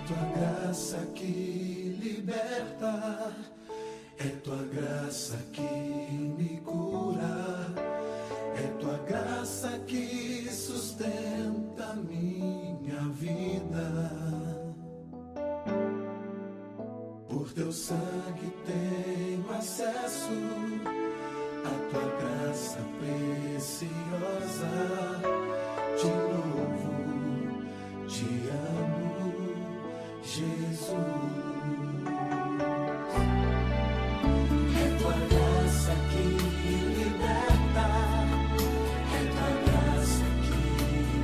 tua graça que liberta, é tua graça que me cura, é tua graça que sustenta minha vida. Por teu sangue tenho acesso à tua graça preciosa. Te louvo, te amo, Jesus. É tua graça que liberta, é tua graça que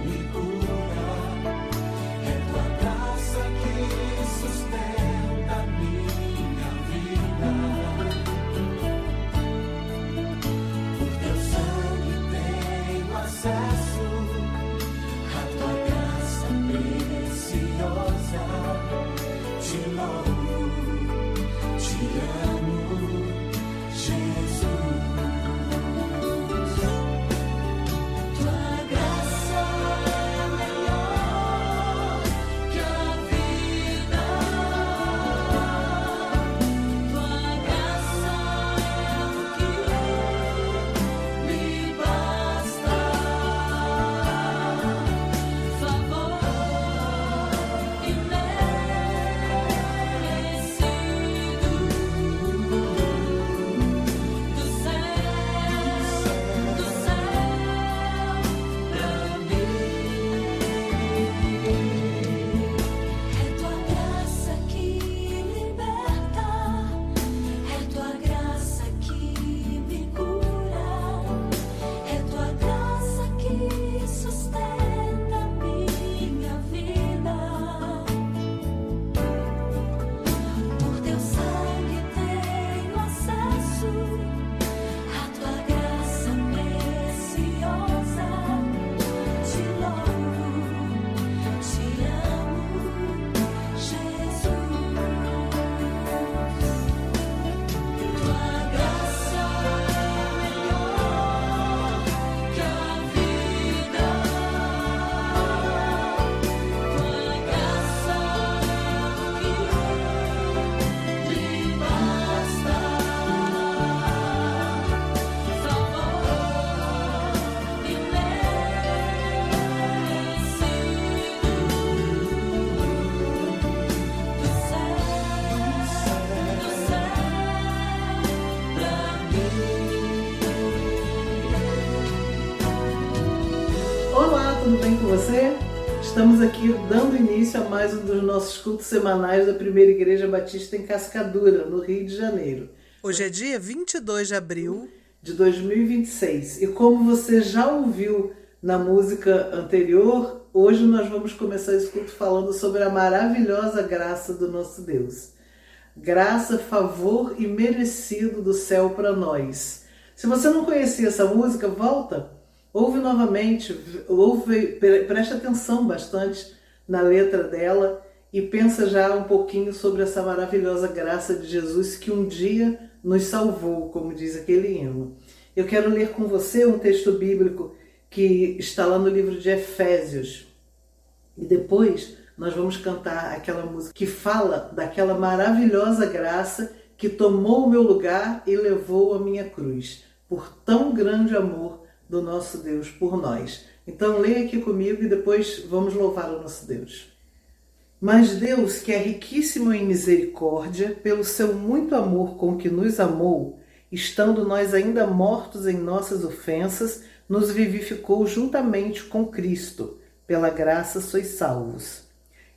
me cura, é tua graça que sustenta a minha vida. Por teu sangue tenho acesso à tua graça preciosa. Te louvo, te amo, Jesus. Tua graça é melhor que a vida. Tua graça é o que me basta. Favor Olá, tudo bem com você? Estamos aqui dando início a mais um dos nossos cultos semanais da Primeira Igreja Batista em Cascadura, no Rio de Janeiro. Hoje é dia 22 de abril de 2026. E como você já ouviu na música anterior, hoje nós vamos começar esse culto falando sobre a maravilhosa graça do nosso Deus. Graça, favor e merecido do céu para nós. Se você não conhecia essa música, volta, ouve novamente, preste atenção bastante na letra dela e pensa já um pouquinho sobre essa maravilhosa graça de Jesus que um dia nos salvou, como diz aquele hino. Eu quero ler com você um texto bíblico que está lá no livro de Efésios. E depois nós vamos cantar aquela música que fala daquela maravilhosa graça que tomou o meu lugar e levou a minha cruz, por tão grande amor do nosso Deus por nós. Então leia aqui comigo e depois vamos louvar o nosso Deus. Mas Deus, que é riquíssimo em misericórdia, pelo seu muito amor com que nos amou, estando nós ainda mortos em nossas ofensas, nos vivificou juntamente com Cristo. Pela graça sois salvos.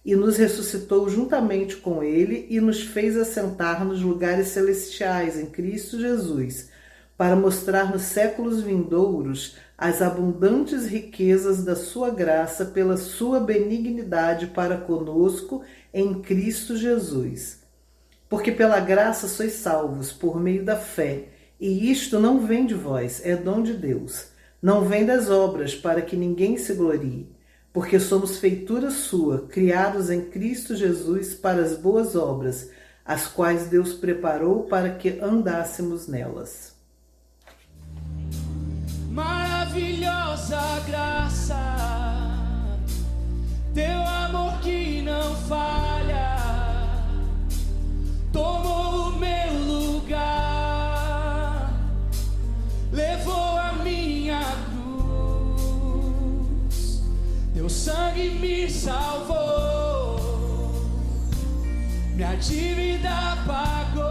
E nos ressuscitou juntamente com Ele e nos fez assentar nos lugares celestiais em Cristo Jesus, para mostrar nos séculos vindouros as abundantes riquezas da sua graça pela sua benignidade para conosco em Cristo Jesus. Porque pela graça sois salvos, por meio da fé, e isto não vem de vós, é dom de Deus. Não vem das obras, para que ninguém se glorie, porque somos feitura sua, criados em Cristo Jesus para as boas obras, as quais Deus preparou para que andássemos nelas. Maravilhosa graça, teu amor que não falha, sangue me salvou, minha dívida pagou.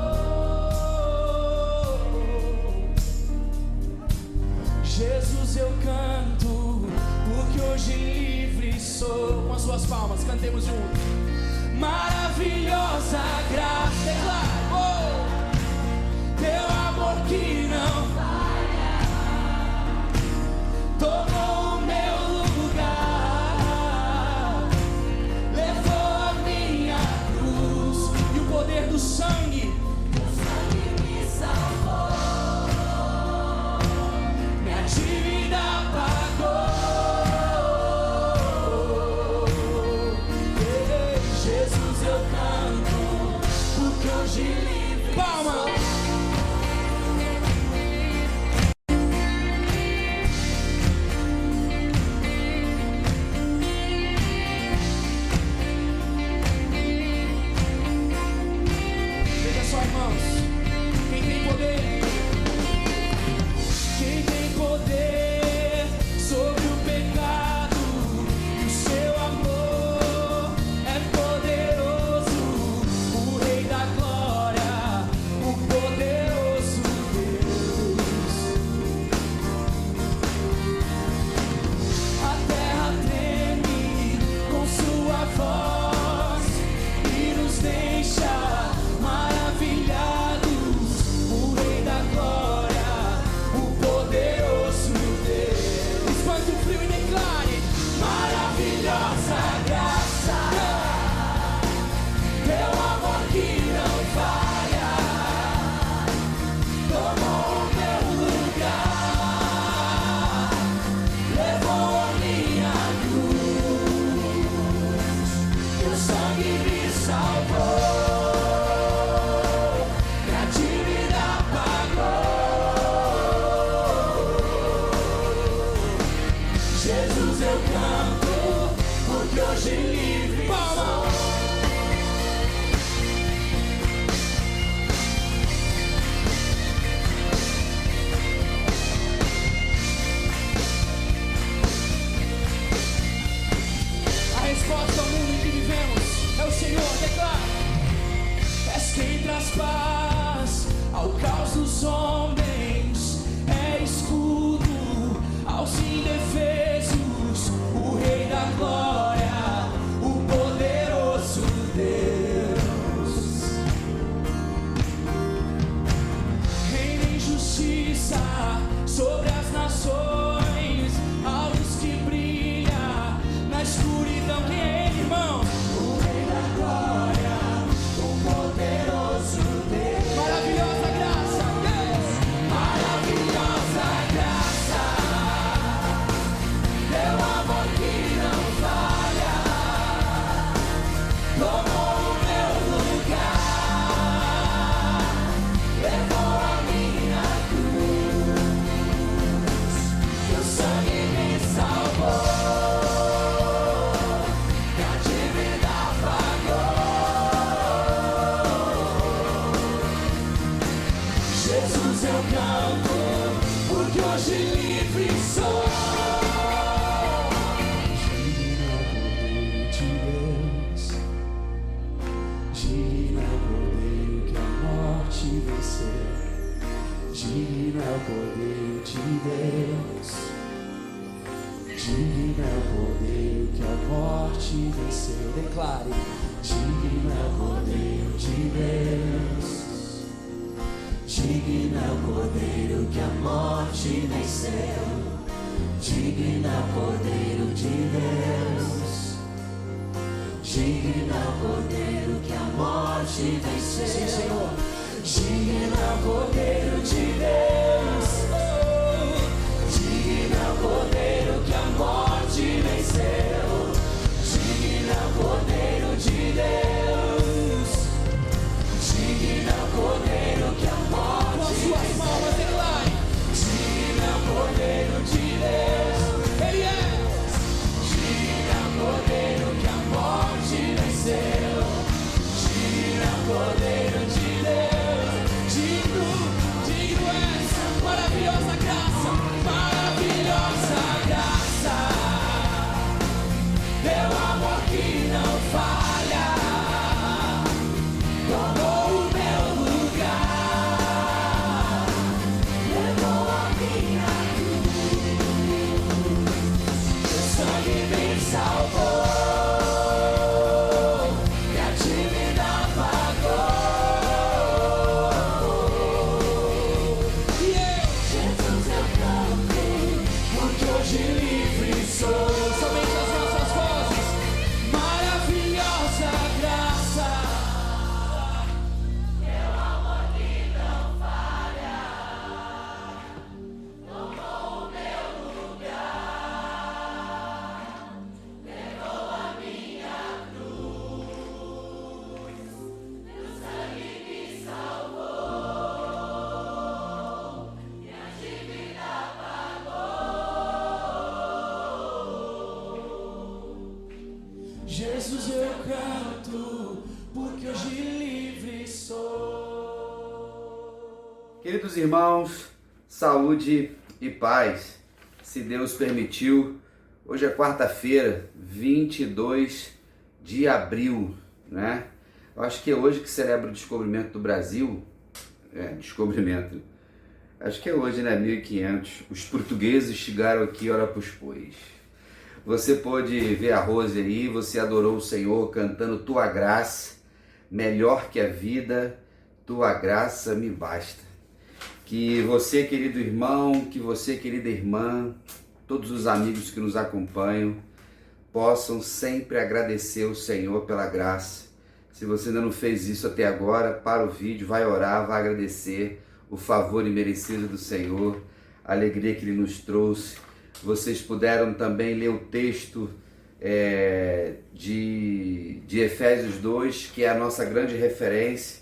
Jesus, eu canto, porque hoje livre sou. Com as suas palmas, cantemos juntos. Maravilhosa graça, declaro, oh, teu amor que não falha, tomou o meu lugar, levou a minha cruz e o poder do sangue. Teu sangue me salvou, Minha dívida pagou. Jesus, eu canto, porque hoje livre. Palma! Veja só, irmãos, quem tem poder? Quem tem poder sobre o pecado? O seu amor é poderoso, o Rei da Glória, o poderoso Deus. A terra treme com sua voz e nos deixa maravilhados. O Rei da Glória, o poderoso Deus. Espante o frio e declare: maravilhosa graça, teu amor que não falha, tomou o meu lugar, levou a minha cruz, teu sangue me salvou, minha dívida pagou. Jesus, eu canto, porque hoje livre sou. A resposta ao mundo em que vivemos é o Senhor, declara. És quem traz paz ao caos dos homens, é escudo aos indefesos, o Rei da Glória, o poderoso Deus. Reina em justiça sobre as nações, a luz que brilha na escuridão. Quem é Ele, irmão? O Rei da Glória, o poderoso Deus. Maravilhosa graça, Deus. Maravilhosa graça, teu amor que não falha, tomou o meu lugar, levou a minha cruz, teu sangue me salvou, minha dívida pagou. Jesus, eu canto, porque hoje livre sou. Digno é o Cordeiro que a morte venceu. Digno é o Cordeiro de Deus. Digno é o Cordeiro que a morte venceu. Declare: digno é o Cordeiro de Deus. Digno é o Cordeiro que a morte venceu. Digno é o Cordeiro de Deus. Digno é o Cordeiro que a morte venceu. Sim, Senhor. Digno é o Cordeiro de Deus. Digno é o Cordeiro que a morte venceu. Digno é o Cordeiro de Deus. Digno é o Cordeiro que a morte venceu. Digno é o Cordeiro de Deus. Ele é. Digno é o Cordeiro que a morte venceu. Digno é o Cordeiro de Deus. Digno, digno és. Maravilhosa graça, maravilhosa graça. Jesus eu canto, porque hoje livre sou. Queridos irmãos, saúde e paz. Se Deus permitiu, hoje é quarta-feira, 22 de abril, né? Eu acho que é hoje que celebra o descobrimento do Brasil. Descobrimento. Acho que é hoje, né? 1500. Os portugueses chegaram aqui, ora pois. Você pôde ver a Rose aí, você adorou o Senhor cantando Tua Graça, melhor que a vida, Tua graça me basta. Que você, querido irmão, que você, querida irmã, todos os amigos que nos acompanham, possam sempre agradecer o Senhor pela graça. Se você ainda não fez isso até agora, para o vídeo, vai orar, vai agradecer o favor imerecido do Senhor, a alegria que Ele nos trouxe. Vocês puderam também ler o texto de Efésios 2, que é a nossa grande referência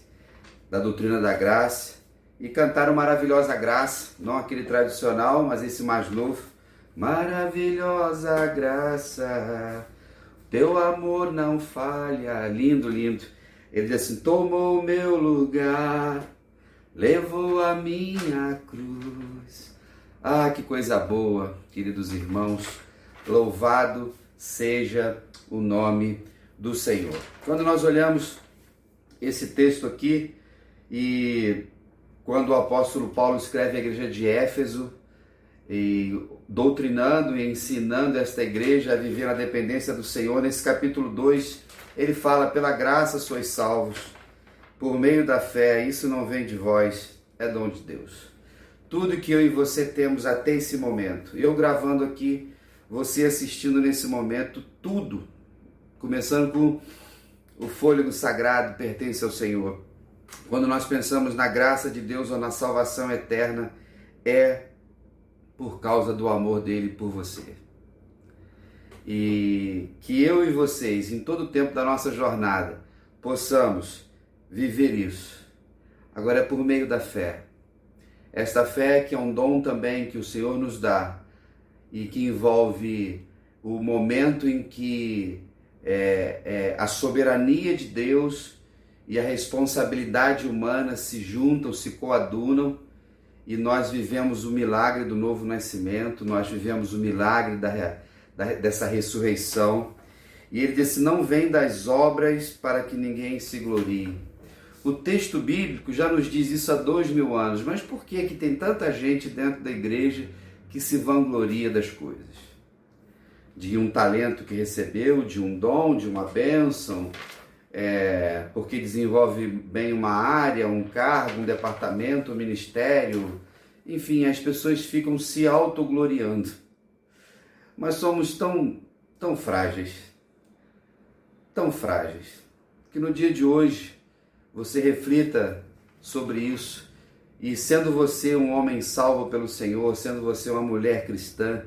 da doutrina da graça, e cantaram Maravilhosa Graça, não aquele tradicional, mas esse mais novo. Maravilhosa graça, Teu amor não falha. Lindo, lindo. Ele diz assim: tomou o meu lugar, levou a minha cruz. Ah, que coisa boa, queridos irmãos. Louvado seja o nome do Senhor. Quando nós olhamos esse texto aqui, e quando o apóstolo Paulo escreve à igreja de Éfeso, e doutrinando e ensinando esta igreja a viver na dependência do Senhor, nesse capítulo 2, ele fala: pela graça sois salvos, por meio da fé, isso não vem de vós, é dom de Deus. Tudo que eu e você temos até esse momento, eu gravando aqui, você assistindo nesse momento, tudo, começando com o fôlego sagrado, pertence ao Senhor. Quando nós pensamos na graça de Deus ou na salvação eterna, é por causa do amor dele por você. E que eu e vocês, em todo o tempo da nossa jornada, possamos viver isso. Agora é por meio da fé. Esta fé que é um dom também que o Senhor nos dá e que envolve o momento em que a soberania de Deus e a responsabilidade humana se juntam, se coadunam, e nós vivemos o milagre do novo nascimento, nós vivemos o milagre dessa ressurreição. E ele disse: não vem das obras para que ninguém se glorie. O texto bíblico já nos diz isso há 2000 anos, mas por que que tem tanta gente dentro da igreja que se vangloria das coisas? De um talento que recebeu, de um dom, de uma bênção, porque desenvolve bem uma área, um cargo, um departamento, um ministério. Enfim, as pessoas ficam se autogloriando. Mas somos tão frágeis, que no dia de hoje você reflita sobre isso, e sendo você um homem salvo pelo Senhor, sendo você uma mulher cristã,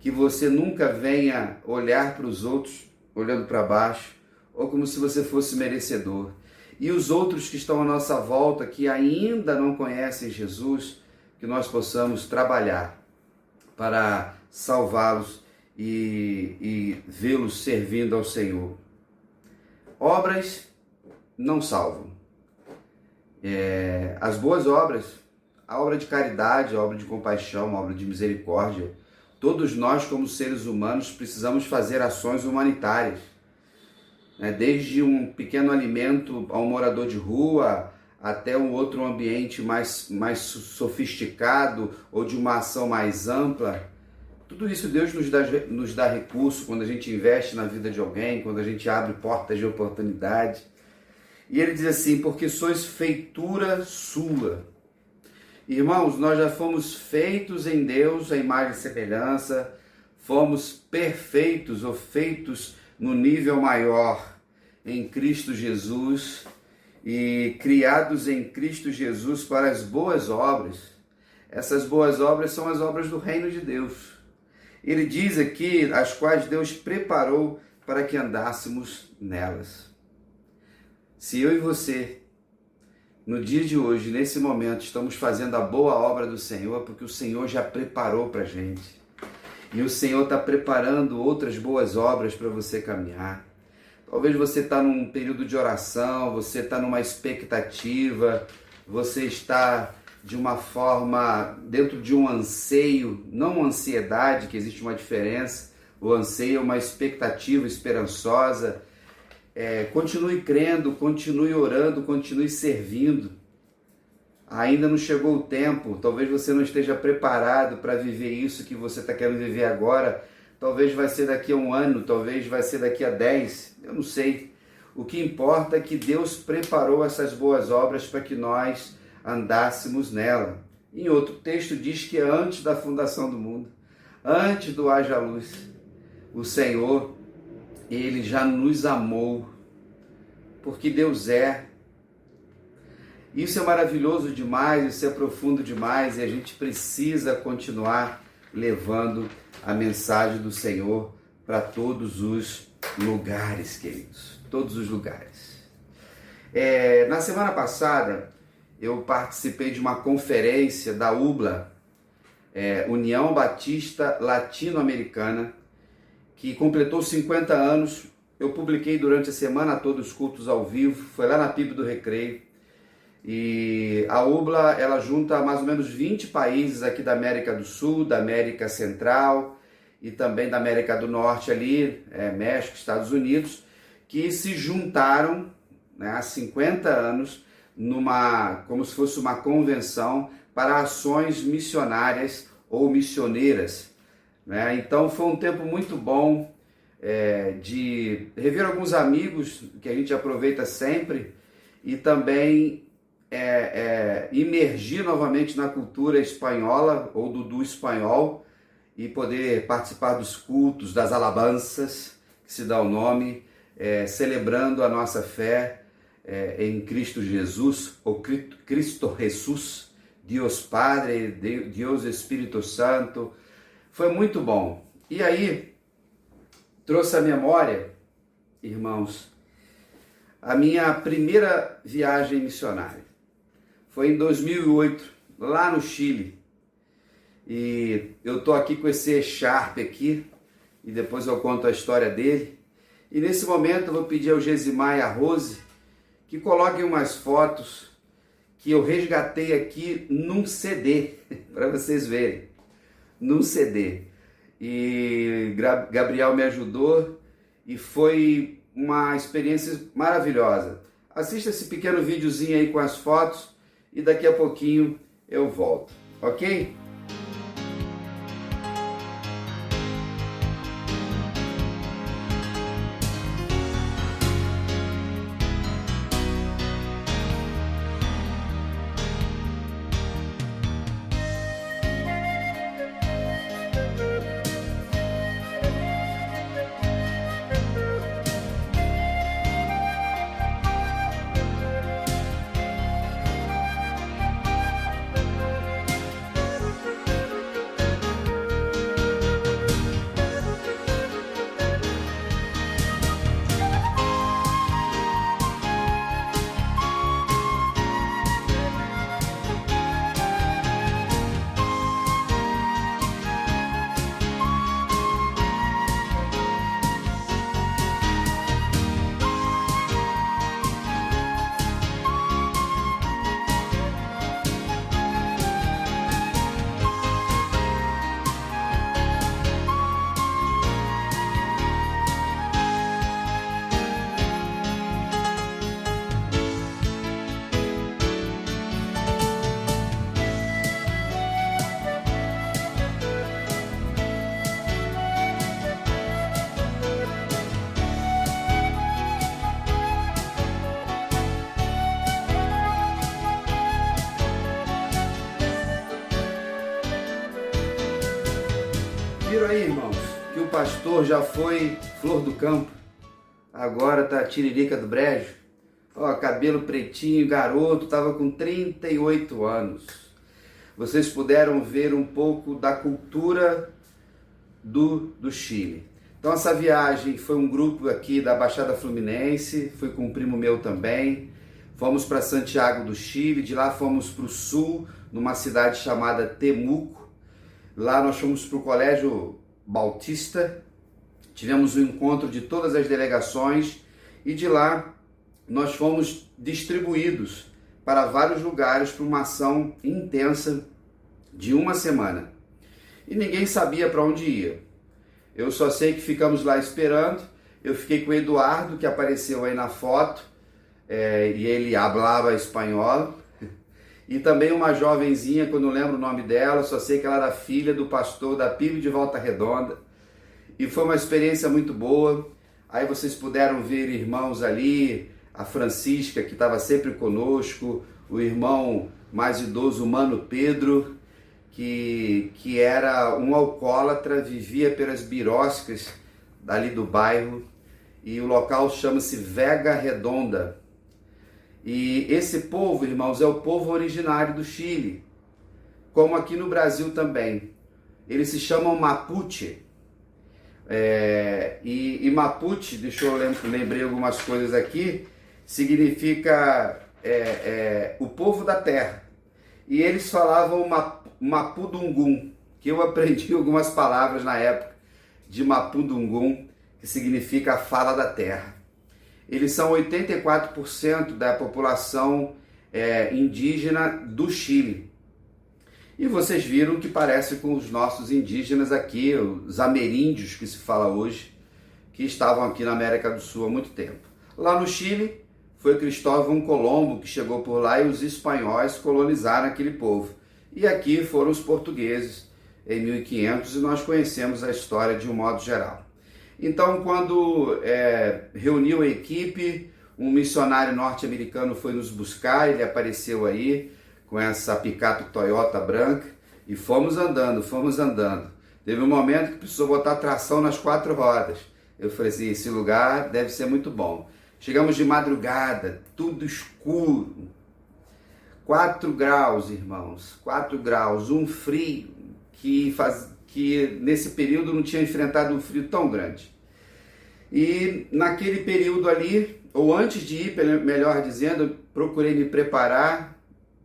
que você nunca venha olhar para os outros olhando para baixo, ou como se você fosse merecedor. E os outros que estão à nossa volta, que ainda não conhecem Jesus, que nós possamos trabalhar para salvá-los e vê-los servindo ao Senhor. Obras não salvam. As boas obras, a obra de caridade, a obra de compaixão, a obra de misericórdia, todos nós como seres humanos precisamos fazer ações humanitárias. Desde um pequeno alimento a um morador de rua, até um outro ambiente mais sofisticado, ou de uma ação mais ampla. Tudo isso Deus nos dá recurso quando a gente investe na vida de alguém, quando a gente abre portas de oportunidade. E ele diz assim: porque sois feitura sua. Irmãos, nós já fomos feitos em Deus, a imagem e semelhança, fomos perfeitos ou feitos no nível maior em Cristo Jesus e criados em Cristo Jesus para as boas obras. Essas boas obras são as obras do reino de Deus. Ele diz aqui, as quais Deus preparou para que andássemos nelas. Se eu e você, no dia de hoje, nesse momento, estamos fazendo a boa obra do Senhor, porque o Senhor já preparou para a gente. E o Senhor está preparando outras boas obras para você caminhar. Talvez você está num período de oração, você está numa expectativa, você está de uma forma dentro de um anseio, não uma ansiedade, que existe uma diferença. O anseio é uma expectativa esperançosa. Continue crendo, continue orando, continue servindo. Ainda não chegou o tempo, talvez você não esteja preparado para viver isso que você está querendo viver agora. Talvez vai ser daqui a um ano, talvez vai ser daqui a 10, eu não sei. O que importa é que Deus preparou essas boas obras para que nós andássemos nela. Em outro texto diz que antes da fundação do mundo, antes do haja luz, o Senhor, Ele já nos amou, porque Deus é. Isso é maravilhoso demais, isso é profundo demais e a gente precisa continuar levando a mensagem do Senhor para todos os lugares, queridos, todos os lugares. Na semana passada, eu participei de uma conferência da UBLA, União Batista Latino-Americana, que completou 50 anos. Eu publiquei durante a semana toda os cultos ao vivo, foi lá na PIB do Recreio. E a UBLA, ela junta mais ou menos 20 países aqui da América do Sul, da América Central e também da América do Norte ali, México, Estados Unidos, que se juntaram, né, há 50 anos, como se fosse uma convenção para ações missionárias ou missioneiras, né? Então foi um tempo muito bom de rever alguns amigos que a gente aproveita sempre e também imergir novamente na cultura espanhola ou do espanhol e poder participar dos cultos, das alabanças, que se dá o nome, celebrando a nossa fé em Cristo Jesus, ou Cristo Jesus, Deus Padre, Deus Espírito Santo. Foi muito bom. E aí, trouxe à memória, irmãos, a minha primeira viagem missionária. Foi em 2008, lá no Chile. E eu tô aqui com esse Sharp aqui, e depois eu conto a história dele. E nesse momento eu vou pedir ao Gesimar e a Rose que coloquem umas fotos que eu resgatei aqui num CD, para vocês verem, num CD. E Gabriel me ajudou e foi uma experiência maravilhosa. Assista esse pequeno videozinho aí com as fotos e daqui a pouquinho eu volto, ok? Viram aí, irmãos, que o pastor já foi flor do campo, agora tá tiririca do brejo. Ó, cabelo pretinho, garoto, tava com 38 anos. Vocês puderam ver um pouco da cultura do Chile. Então essa viagem foi um grupo aqui da Baixada Fluminense, fui com um primo meu também. Fomos para Santiago do Chile, de lá fomos para o sul, numa cidade chamada Temuco. Lá nós fomos para o Colégio Bautista, tivemos um encontro de todas as delegações E de lá nós fomos distribuídos para vários lugares para uma ação intensa de uma semana. E ninguém sabia para onde ia. Eu só sei que ficamos lá esperando. Eu fiquei com o Eduardo, que apareceu aí na foto, e ele falava espanhol. E também uma jovenzinha, que eu não lembro o nome dela, só sei que ela era filha do pastor da PIB de Volta Redonda. E foi uma experiência muito boa. Aí vocês puderam ver irmãos ali, a Francisca, que estava sempre conosco, o irmão mais idoso, o Mano Pedro, que era um alcoólatra, vivia pelas biroscas dali do bairro, e o local chama-se Vega Redonda. E esse povo, irmãos, é o povo originário do Chile, como aqui no Brasil também. Eles se chamam Mapuche. E Mapuche, deixa eu lembrei algumas coisas aqui, significa o povo da terra. E eles falavam Mapudungum, que eu aprendi algumas palavras na época de Mapudungum, que significa a fala da terra. Eles são 84% da população indígena do Chile. E vocês viram que parece com os nossos indígenas aqui, os ameríndios que se fala hoje, que estavam aqui na América do Sul há muito tempo. Lá no Chile, foi Cristóvão Colombo que chegou por lá e os espanhóis colonizaram aquele povo. E aqui foram os portugueses em 1500 e nós conhecemos a história de um modo geral. Então, quando reuniu a equipe, um missionário norte-americano foi nos buscar, ele apareceu aí com essa picape Toyota branca e fomos andando. Teve um momento que precisou botar tração nas 4 rodas. Eu falei assim, esse lugar deve ser muito bom. Chegamos de madrugada, tudo escuro, 4 graus, irmãos, 4 graus, um frio que nesse período não tinha enfrentado um frio tão grande. E naquele período ali, ou antes de ir, melhor dizendo, eu procurei me preparar,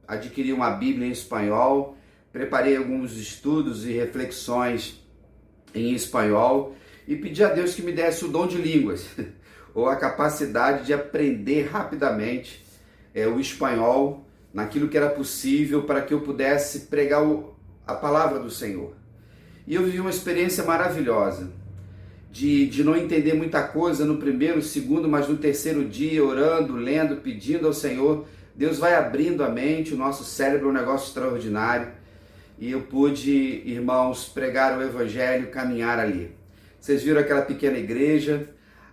adquiri uma Bíblia em espanhol, preparei alguns estudos e reflexões em espanhol e pedi a Deus que me desse o dom de línguas, ou a capacidade de aprender rapidamente o espanhol naquilo que era possível para que eu pudesse pregar a palavra do Senhor. E eu vivi uma experiência maravilhosa de não entender muita coisa no primeiro, segundo, mas no terceiro dia, orando, lendo, pedindo ao Senhor. Deus vai abrindo a mente, o nosso cérebro é um negócio extraordinário. E eu pude, irmãos, pregar o Evangelho, caminhar ali. Vocês viram aquela pequena igreja,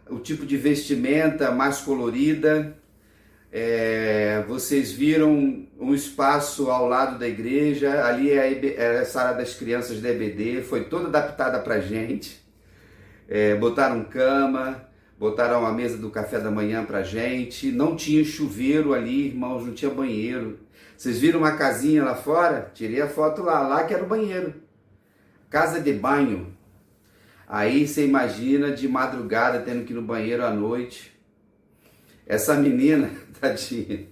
o tipo de vestimenta mais colorida. Vocês viram um espaço ao lado da igreja, ali é a sala das crianças da EBD, foi toda adaptada para a gente. Botaram cama, botaram a mesa do café da manhã para a gente, não tinha chuveiro ali, irmãos, não tinha banheiro. Vocês viram uma casinha lá fora? Tirei a foto lá que era o banheiro, casa de banho. Aí você imagina de madrugada tendo que ir no banheiro à noite. Essa menina, tadinha,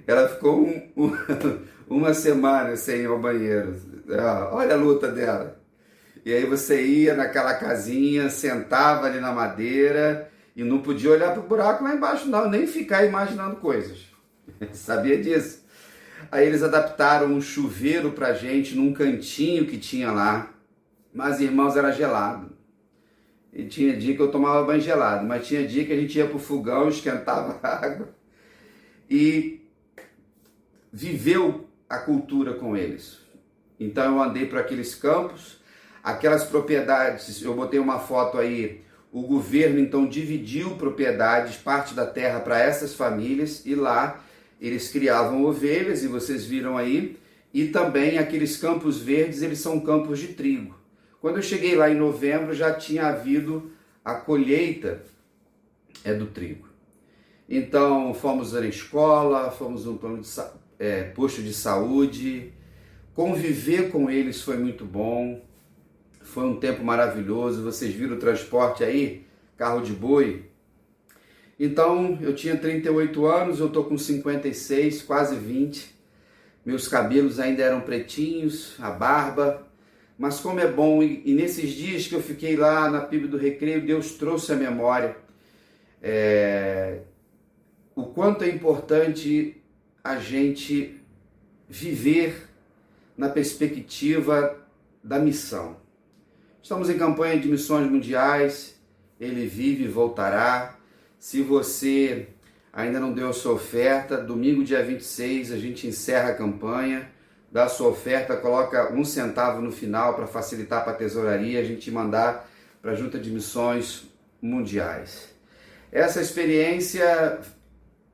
ela ficou uma semana sem ir ao banheiro. Olha a luta dela. E aí você ia naquela casinha, sentava ali na madeira e não podia olhar para o buraco lá embaixo não, nem ficar imaginando coisas. Sabia disso? Aí eles adaptaram um chuveiro para a gente num cantinho que tinha lá. Mas, irmãos, era gelado. E tinha dia que eu tomava banho gelado, mas tinha dia que a gente ia para o fogão, esquentava a água e viveu a cultura com eles. Então eu andei por aqueles campos, aquelas propriedades, eu botei uma foto aí, o governo então dividiu propriedades, parte da terra para essas famílias e lá eles criavam ovelhas, e vocês viram aí, e também aqueles campos verdes, eles são campos de trigo. Quando eu cheguei lá em novembro, já tinha havido a colheita do trigo. Então, fomos na escola, fomos no posto de saúde, conviver com eles foi muito bom, foi um tempo maravilhoso. Vocês viram o transporte aí, carro de boi? Então, eu tinha 38 anos, eu estou com 56, quase 20, meus cabelos ainda eram pretinhos, a barba. Mas como é bom, e nesses dias que eu fiquei lá na PIB do Recreio, Deus trouxe à memória o quanto é importante a gente viver na perspectiva da missão. Estamos em campanha de missões mundiais, Ele vive e voltará. Se você ainda não deu a sua oferta, domingo dia 26 a gente encerra a campanha, dá a sua oferta, coloca 1 centavo no final para facilitar para a tesouraria, a gente mandar para a Junta de Missões Mundiais. Essa experiência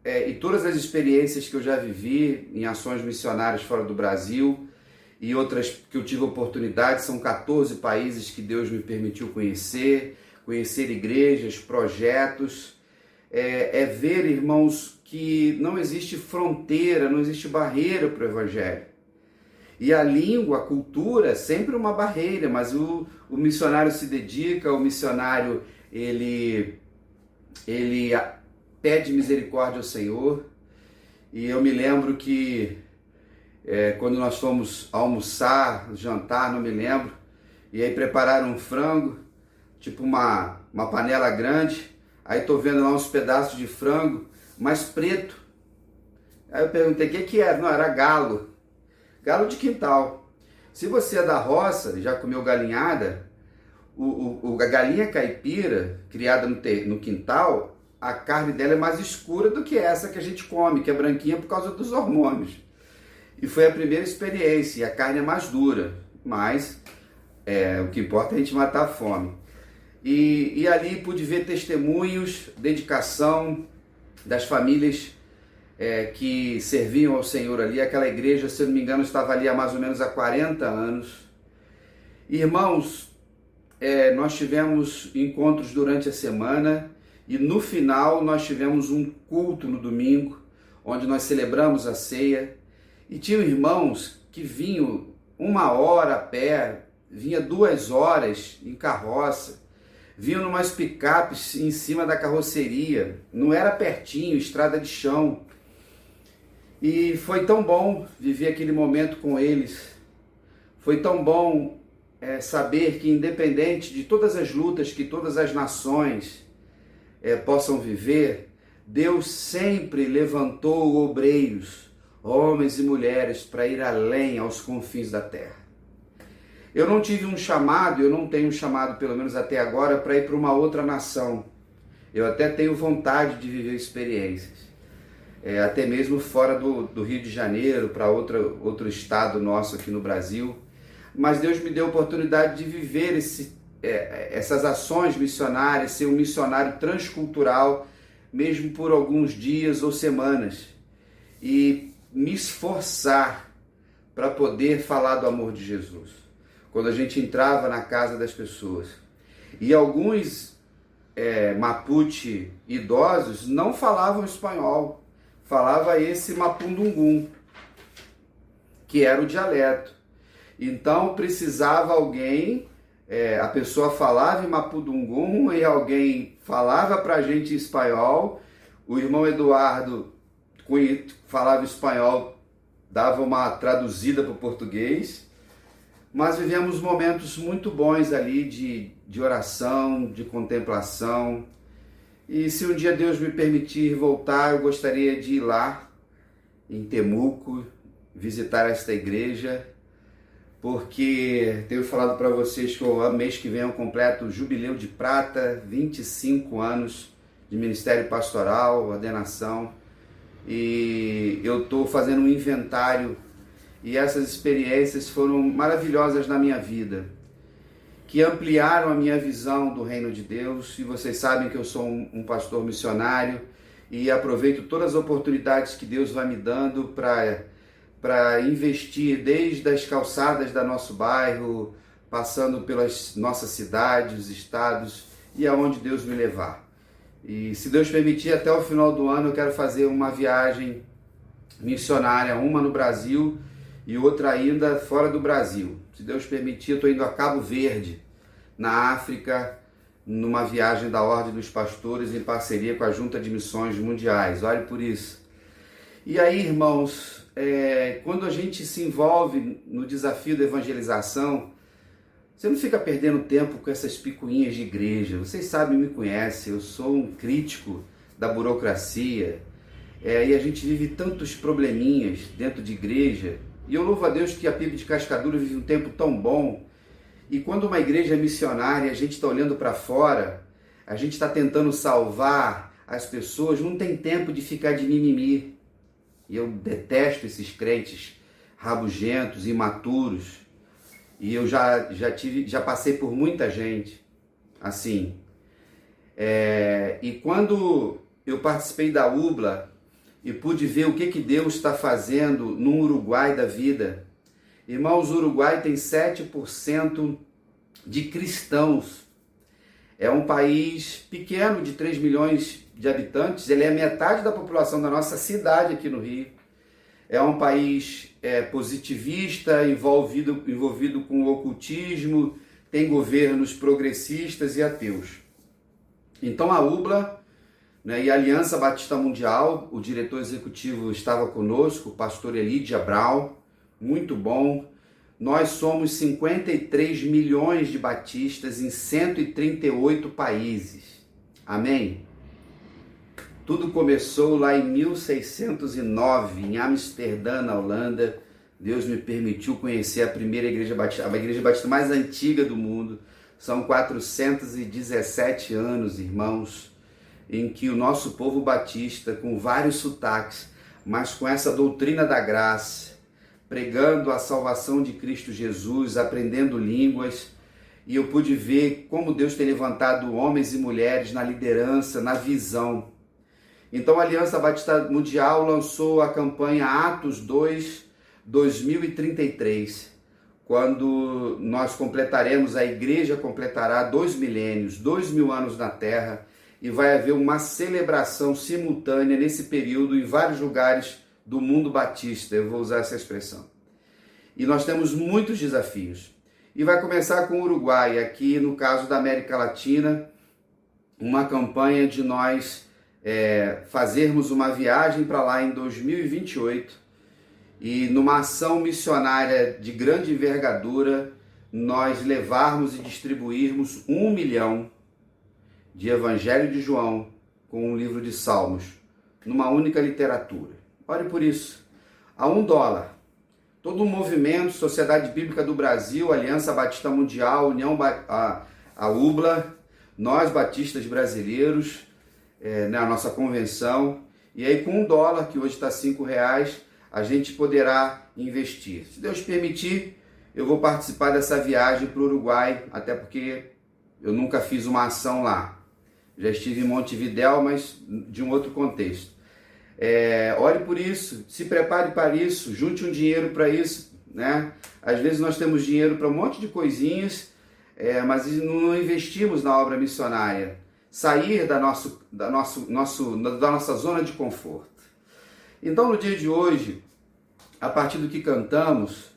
e todas as experiências que eu já vivi em ações missionárias fora do Brasil e outras que eu tive oportunidade, são 14 países que Deus me permitiu conhecer igrejas, projetos, ver, irmãos, que não existe fronteira, não existe barreira para o Evangelho. E a língua, a cultura, é sempre uma barreira, mas o missionário se dedica, o missionário, ele pede misericórdia ao Senhor. E eu me lembro que quando nós fomos almoçar, jantar, não me lembro, e aí prepararam um frango, tipo uma panela grande, aí tô vendo lá uns pedaços de frango, mas preto. Aí eu perguntei, o que era? Não, era galo de quintal. Se você é da roça, já comeu galinhada, a galinha caipira, criada no quintal, a carne dela é mais escura do que essa que a gente come, que é branquinha por causa dos hormônios. E foi a primeira experiência, e a carne é mais dura, mas o que importa é a gente matar a fome. E ali pude ver testemunhos, dedicação das famílias que serviam ao Senhor ali. Aquela igreja, se eu não me engano, estava ali há mais ou menos há 40 anos. Irmãos, nós tivemos encontros durante a semana e no final nós tivemos um culto no domingo, onde nós celebramos a ceia. E tinham irmãos que vinham 1 hora a pé, vinha 2 horas em carroça, vinham numas picapes em cima da carroceria, não era pertinho, estrada de chão. E foi tão bom viver aquele momento com eles, foi tão bom saber que independente de todas as lutas que todas as nações possam viver, Deus sempre levantou obreiros, homens e mulheres, para ir além aos confins da terra. Eu não tive um chamado, eu não tenho um chamado, pelo menos até agora, para ir para uma outra nação. Eu até tenho vontade de viver experiências, até mesmo fora do Rio de Janeiro, para outro estado nosso aqui no Brasil. Mas Deus me deu a oportunidade de viver essas ações missionárias, ser um missionário transcultural, mesmo por alguns dias ou semanas. E me esforçar para poder falar do amor de Jesus. Quando a gente entrava na casa das pessoas. E alguns Mapuche idosos não falavam espanhol, falava esse mapundungum, que era o dialeto. Então precisava alguém, a pessoa falava em mapundungum e alguém falava para a gente em espanhol. O irmão Eduardo falava espanhol, dava uma traduzida para o português, mas vivemos momentos muito bons ali de oração, de contemplação. E se um dia Deus me permitir voltar, eu gostaria de ir lá em Temuco, visitar esta igreja, porque tenho falado para vocês que o mês que vem eu completo o Jubileu de Prata, 25 anos de ministério pastoral, ordenação. E eu estou fazendo um inventário e essas experiências foram maravilhosas na minha vida, que ampliaram a minha visão do reino de Deus. E vocês sabem que eu sou um pastor missionário e aproveito todas as oportunidades que Deus vai me dando para investir desde as calçadas do nosso bairro, passando pelas nossas cidades, estados e aonde Deus me levar. E se Deus permitir, até o final do ano eu quero fazer uma viagem missionária, uma no Brasil e outra ainda fora do Brasil. Se Deus permitir, eu estou indo a Cabo Verde, na África, numa viagem da Ordem dos Pastores em parceria com a Junta de Missões Mundiais. Olhe por isso. E aí, irmãos, quando a gente se envolve no desafio da evangelização, Você não fica perdendo tempo com essas picuinhas de igreja. Vocês sabem, me conhecem, eu sou um crítico da burocracia. E a gente vive tantos probleminhas dentro de igreja. E eu louvo a Deus que a PIB de Cascadura vive um tempo tão bom. E quando uma igreja é missionária, a gente está olhando para fora, a gente está tentando salvar as pessoas, não tem tempo de ficar de mimimi. E eu detesto esses crentes rabugentos, imaturos. E eu já passei por muita gente assim. E quando eu participei da UBLA e pude ver o que Deus está fazendo no Uruguai da vida. Irmãos, o Uruguai tem 7% de cristãos. É um país pequeno, de 3 milhões de habitantes. Ele é metade da população da nossa cidade aqui no Rio. É um país positivista, envolvido com o ocultismo, tem governos progressistas e ateus. Então a UBLA, né, e a Aliança Batista Mundial, o diretor executivo estava conosco, o pastor Elidia Brown, muito bom. Nós somos 53 milhões de batistas em 138 países. Amém? Tudo começou lá em 1609, em Amsterdã, na Holanda. Deus me permitiu conhecer a primeira igreja batista, a igreja batista mais antiga do mundo. São 417 anos, irmãos, em que o nosso povo batista, com vários sotaques, mas com essa doutrina da graça, pregando a salvação de Cristo Jesus, aprendendo línguas, e eu pude ver como Deus tem levantado homens e mulheres na liderança, na visão. Então a Aliança Batista Mundial lançou a campanha Atos 2, 2033, quando nós completaremos, a igreja completará 2 milênios, 2.000 anos na Terra, e vai haver uma celebração simultânea nesse período em vários lugares do mundo batista, eu vou usar essa expressão. E nós temos muitos desafios. E vai começar com o Uruguai, aqui no caso da América Latina, uma campanha de nós fazermos uma viagem para lá em 2028 e numa ação missionária de grande envergadura, nós levarmos e distribuirmos 1 milhão de Evangelho de João com um livro de Salmos, numa única literatura. Ore por isso. A $1. Todo um movimento, Sociedade Bíblica do Brasil, Aliança Batista Mundial, a UBLA, nós batistas brasileiros, na nossa convenção, e aí com $1, que hoje está R$5, a gente poderá investir. Se Deus permitir, eu vou participar dessa viagem para o Uruguai, até porque eu nunca fiz uma ação lá. Já estive em Montevidéu, mas de um outro contexto. Ore por isso, se prepare para isso, junte um dinheiro para isso, né? Às vezes nós temos dinheiro para um monte de coisinhas, mas não investimos na obra missionária. Sair da nossa zona de conforto. Então, no dia de hoje, a partir do que cantamos,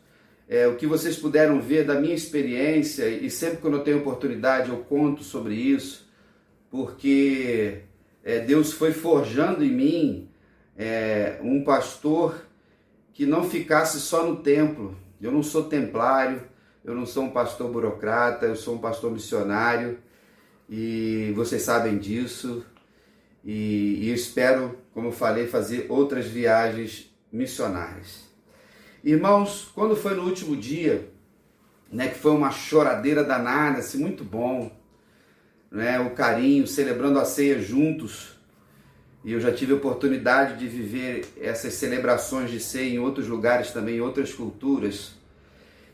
o que vocês puderam ver da minha experiência, e sempre quando eu tenho oportunidade eu conto sobre isso, porque Deus foi forjando em mim um pastor que não ficasse só no templo. Eu não sou templário, eu não sou um pastor burocrata, eu sou um pastor missionário, e vocês sabem disso, e eu espero, como eu falei, fazer outras viagens missionárias. Irmãos, quando foi no último dia, né, que foi uma choradeira danada, assim, muito bom, né, o carinho, celebrando a ceia juntos, e eu já tive a oportunidade de viver essas celebrações de ceia em outros lugares também, em outras culturas,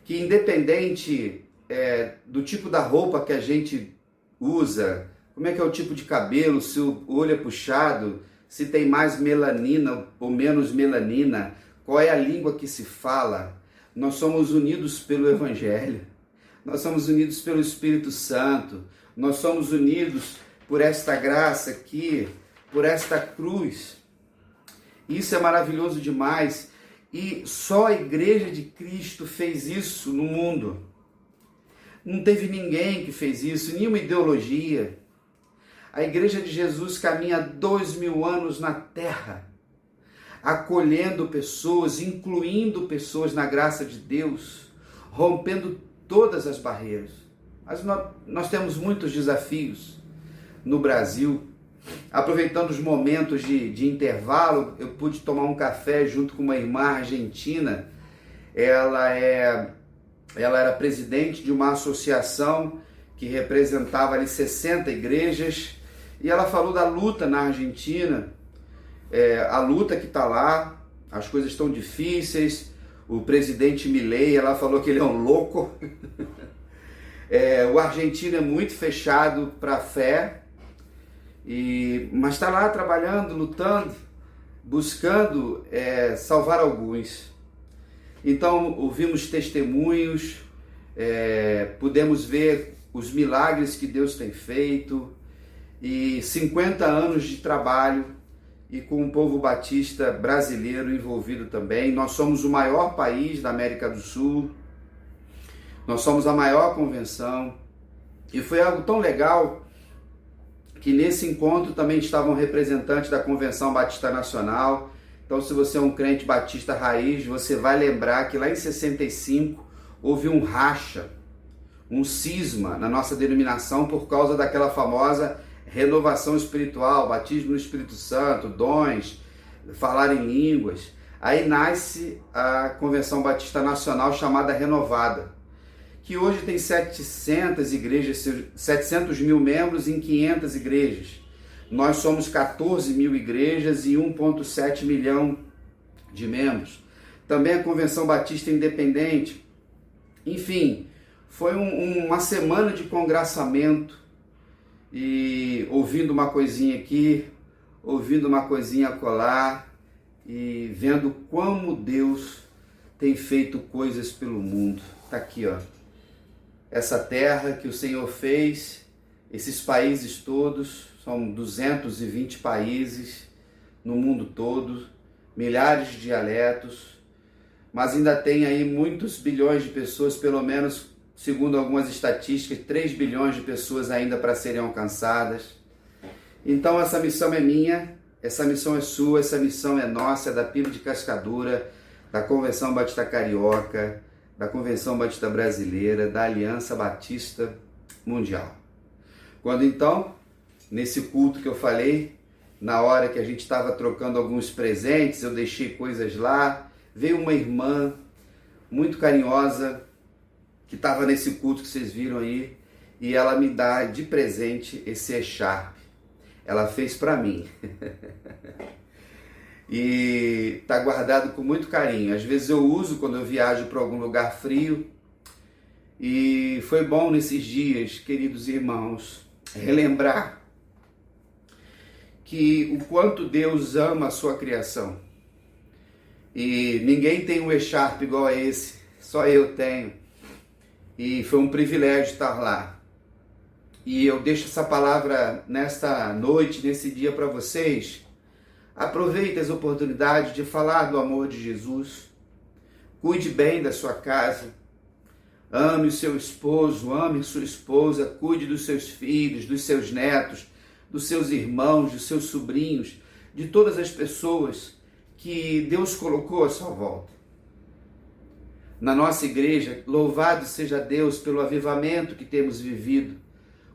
que independente do tipo da roupa que a gente usa, como é que é o tipo de cabelo, se o olho é puxado, se tem mais melanina ou menos melanina, qual é a língua que se fala, nós somos unidos pelo Evangelho, nós somos unidos pelo Espírito Santo, nós somos unidos por esta graça aqui, por esta cruz. Isso é maravilhoso demais, e só a Igreja de Cristo fez isso no mundo. Não teve ninguém que fez isso, nenhuma ideologia. A Igreja de Jesus caminha 2.000 anos na terra, acolhendo pessoas, incluindo pessoas na graça de Deus, rompendo todas as barreiras. Mas nós temos muitos desafios no Brasil. Aproveitando os momentos de intervalo, eu pude tomar um café junto com uma irmã argentina. Ela era presidente de uma associação que representava ali 60 igrejas, e ela falou da luta na Argentina, a luta que está lá, as coisas estão difíceis, o presidente Milei, ela falou que ele é um louco, o argentino é muito fechado para a fé, mas está lá trabalhando, lutando, buscando salvar alguns. Então ouvimos testemunhos, pudemos ver os milagres que Deus tem feito, e 50 anos de trabalho, e com o povo batista brasileiro envolvido também. Nós somos o maior país da América do Sul, nós somos a maior convenção, e foi algo tão legal que nesse encontro também estavam representantes da Convenção Batista Nacional. Então, se você é um crente batista raiz, você vai lembrar que lá em 65 houve um racha, um cisma na nossa denominação por causa daquela famosa renovação espiritual, batismo no Espírito Santo, dons, falar em línguas. Aí nasce a Convenção Batista Nacional, chamada Renovada, que hoje tem 700 igrejas, 700 mil membros em 500 igrejas. Nós somos 14 mil igrejas e 1,7 milhão de membros. Também a Convenção Batista Independente. Enfim, foi uma semana de congraçamento, e ouvindo uma coisinha aqui, ouvindo uma coisinha acolá, e vendo como Deus tem feito coisas pelo mundo. Está aqui, ó, essa terra que o Senhor fez, esses países todos, são 220 países no mundo todo, milhares de dialetos, mas ainda tem aí muitos bilhões de pessoas, pelo menos segundo algumas estatísticas, 3 bilhões de pessoas ainda para serem alcançadas. Então essa missão é minha, essa missão é sua, essa missão é nossa, é da PIB de Cascadura, da Convenção Batista Carioca, da Convenção Batista Brasileira, da Aliança Batista Mundial. Quando então, nesse culto que eu falei, na hora que a gente estava trocando alguns presentes, eu deixei coisas lá, veio uma irmã muito carinhosa, que estava nesse culto que vocês viram aí, e ela me dá de presente esse echarpe. Ela fez para mim. E está guardado com muito carinho. Às vezes eu uso quando eu viajo para algum lugar frio. E foi bom nesses dias, queridos irmãos, relembrar que o quanto Deus ama a sua criação. E ninguém tem um echarpe igual a esse, só eu tenho. E foi um privilégio estar lá. E eu deixo essa palavra nesta noite, nesse dia para vocês. Aproveite as oportunidades de falar do amor de Jesus. Cuide bem da sua casa. Ame o seu esposo, ame sua esposa. Cuide dos seus filhos, dos seus netos, dos seus irmãos, dos seus sobrinhos, de todas as pessoas que Deus colocou à sua volta. Na nossa igreja, louvado seja Deus pelo avivamento que temos vivido.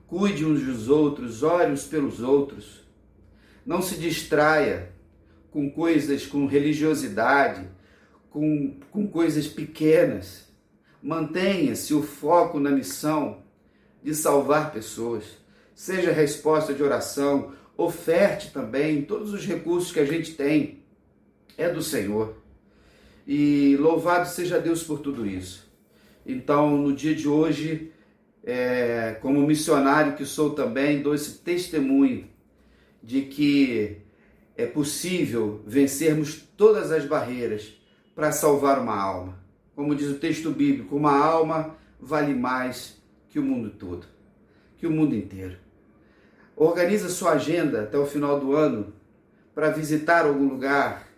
Cuide uns dos outros, ore uns pelos outros. Não se distraia com coisas, com religiosidade, com coisas pequenas. Mantenha-se o foco na missão de salvar pessoas. Seja resposta de oração, oferte também. Todos os recursos que a gente tem é do Senhor. E louvado seja Deus por tudo isso. Então, no dia de hoje, como missionário que sou também, dou esse testemunho de que é possível vencermos todas as barreiras para salvar uma alma. Como diz o texto bíblico, uma alma vale mais que o mundo todo, que o mundo inteiro. Organiza sua agenda até o final do ano para visitar algum lugar.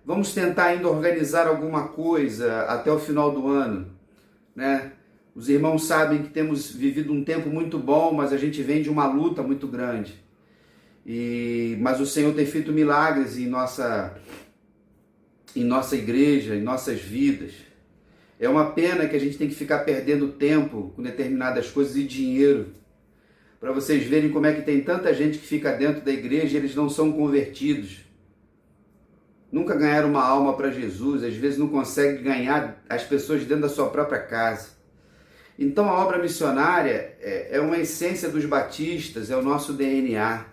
Vamos tentar ainda organizar alguma coisa até o final do ano, né? Os irmãos sabem que temos vivido um tempo muito bom, mas a gente vem de uma luta muito grande. Mas o Senhor tem feito milagres em nossa igreja, em nossas vidas. É uma pena que a gente tem que ficar perdendo tempo com determinadas coisas e dinheiro. Para vocês verem como é que tem tanta gente que fica dentro da igreja e eles não são convertidos. Nunca ganharam uma alma para Jesus, às vezes não conseguem ganhar as pessoas dentro da sua própria casa. Então a obra missionária é uma essência dos batistas, é o nosso DNA.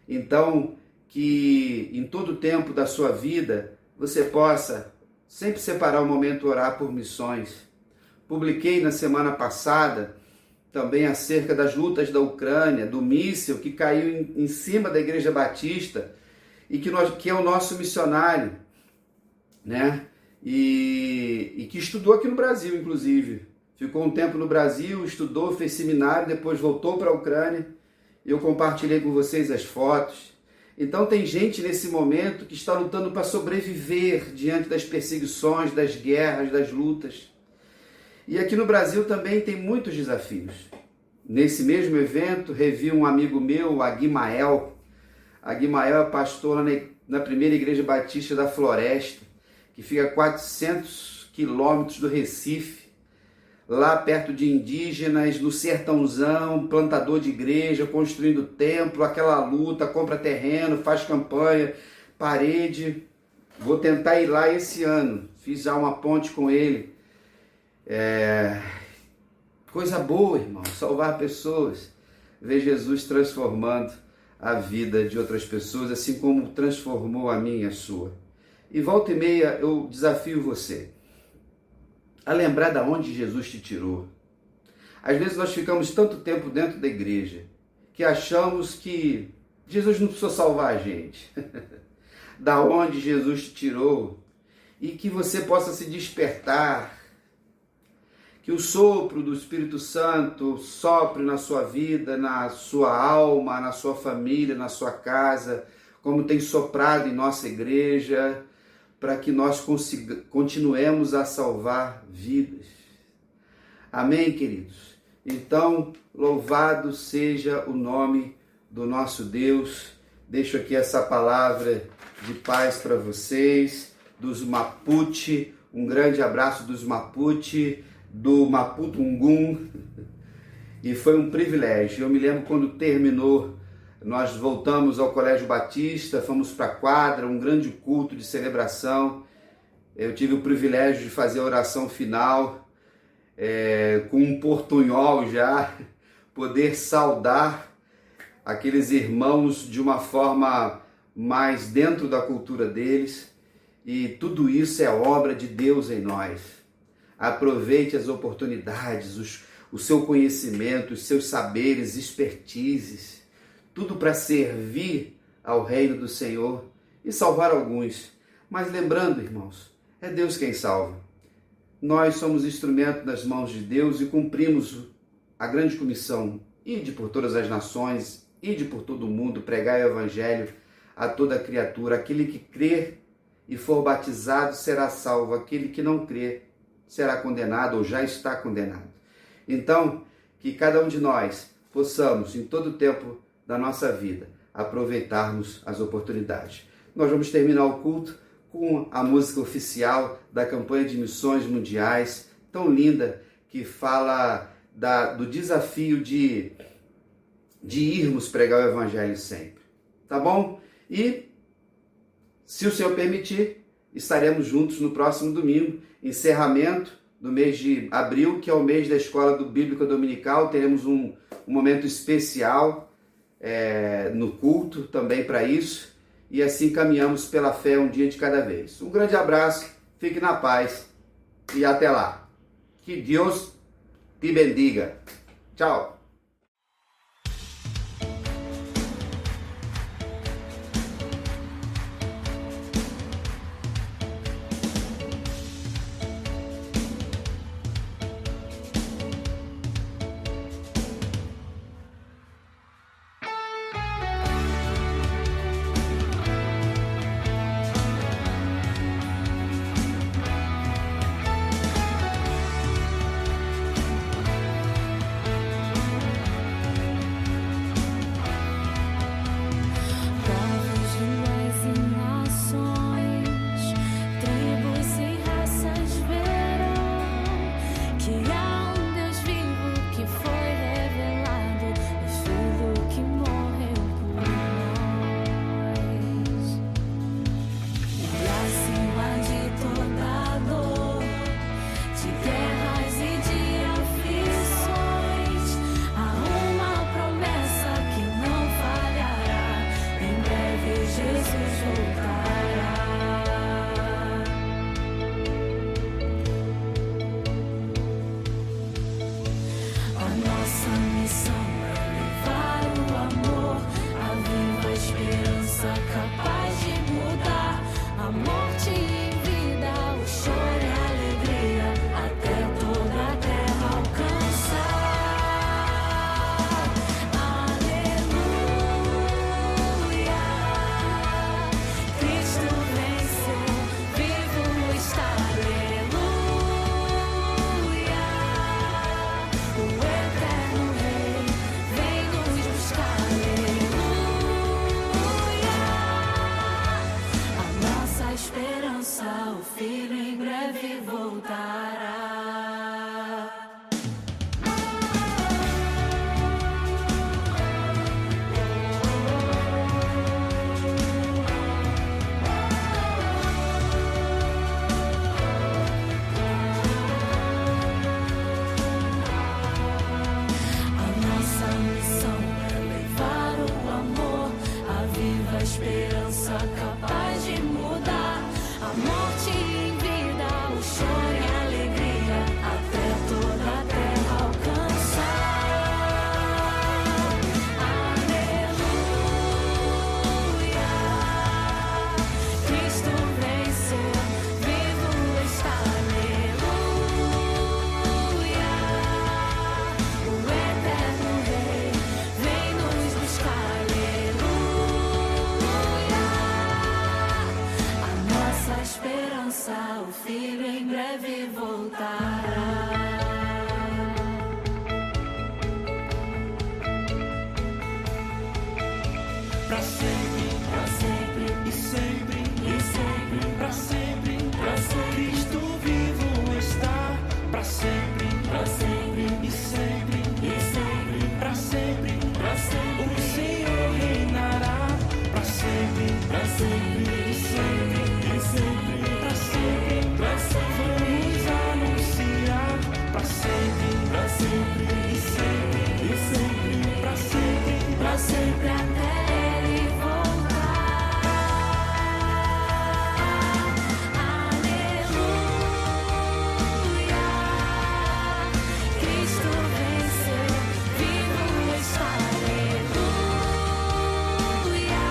Então, que em todo o tempo da sua vida você possa sempre separar um momento orar por missões. Publiquei na semana passada também acerca das lutas da Ucrânia, do míssil que caiu em cima da Igreja Batista e que é o nosso missionário, né? E que estudou aqui no Brasil, inclusive. Ficou um tempo no Brasil, estudou, fez seminário, depois voltou para a Ucrânia. Eu compartilhei com vocês as fotos. Então tem gente nesse momento que está lutando para sobreviver diante das perseguições, das guerras, das lutas. E aqui no Brasil também tem muitos desafios. Nesse mesmo evento, revi um amigo meu, Aguimael. Aguimael é pastor na primeira igreja batista da Floresta, que fica a 400 quilômetros do Recife, lá perto de indígenas, no sertãozão, plantador de igreja, construindo templo, aquela luta, compra terreno, faz campanha, parede. Vou tentar ir lá esse ano, fiz já uma ponte com ele. Coisa boa, irmão, salvar pessoas, ver Jesus transformando a vida de outras pessoas, assim como transformou a minha e a sua. E volta e meia eu desafio você a lembrar de onde Jesus te tirou. Às vezes nós ficamos tanto tempo dentro da igreja que achamos que Jesus não precisou salvar a gente. Da onde Jesus te tirou, e que você possa se despertar, que o sopro do Espírito Santo sopre na sua vida, na sua alma, na sua família, na sua casa, como tem soprado em nossa igreja, para que nós continuemos a salvar vidas. Amém, queridos? Então, louvado seja o nome do nosso Deus. Deixo aqui essa palavra de paz para vocês, dos Mapuche, um grande abraço dos Mapuche, do Maputungum, e foi um privilégio. Eu me lembro quando terminou, nós voltamos ao Colégio Batista, fomos para a quadra, um grande culto de celebração. Eu tive o privilégio de fazer a oração final, com um portunhol já, poder saudar aqueles irmãos de uma forma mais dentro da cultura deles, e tudo isso é obra de Deus em nós. Aproveite as oportunidades, o seu conhecimento, os seus saberes, expertises, tudo para servir ao reino do Senhor e salvar alguns. Mas lembrando, irmãos, é Deus quem salva. Nós somos instrumento nas mãos de Deus e cumprimos a grande comissão: ide por todas as nações, ide por todo o mundo, pregai o evangelho a toda criatura. Aquele que crer e for batizado será salvo, aquele que não crer será condenado ou já está condenado. Então, que cada um de nós possamos, em todo o tempo da nossa vida, aproveitarmos as oportunidades. Nós vamos terminar o culto com a música oficial da campanha de missões mundiais, tão linda, que fala do desafio de irmos pregar o evangelho sempre. Tá bom? E, se o Senhor permitir, estaremos juntos no próximo domingo, encerramento do mês de abril, que é o mês da Escola Bíblica Dominical. Teremos um momento especial no culto também para isso, e assim caminhamos pela fé um dia de cada vez. Um grande abraço, fique na paz e até lá. Que Deus te bendiga. Tchau. voltará. A esperança capaz de mudar a morte em vida, o choro e a alegria, até toda a terra alcançar. Aleluia, Cristo venceu, vivo está. Aleluia, o eterno Rei vem nos buscar. Esperança, o Filho em breve voltará. Pra sempre, e sempre, pra sempre, Cristo vivo está. Pra sempre, e sempre, pra sempre, o Senhor reinará. Pra sempre, e sempre, pra sempre, vamos anunciar. Pra sempre, e sempre, pra sempre até Ele voltar. Aleluia, Cristo venceu, vivo está. Aleluia,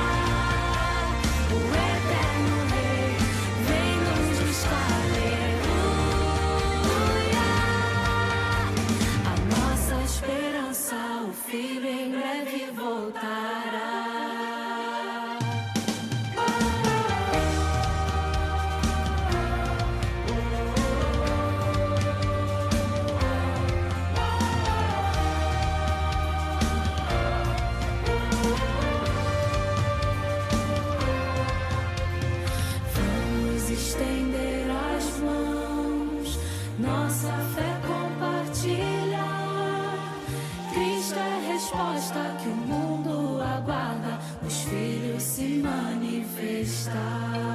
o eterno Rei vem nos buscar. Aleluia, a nossa esperança, o Filho em breve voltará. Vamos estender as mãos, nossa fé compartilhar. Cristo é a resposta que o mundo aguarda, os filhos se manifestar.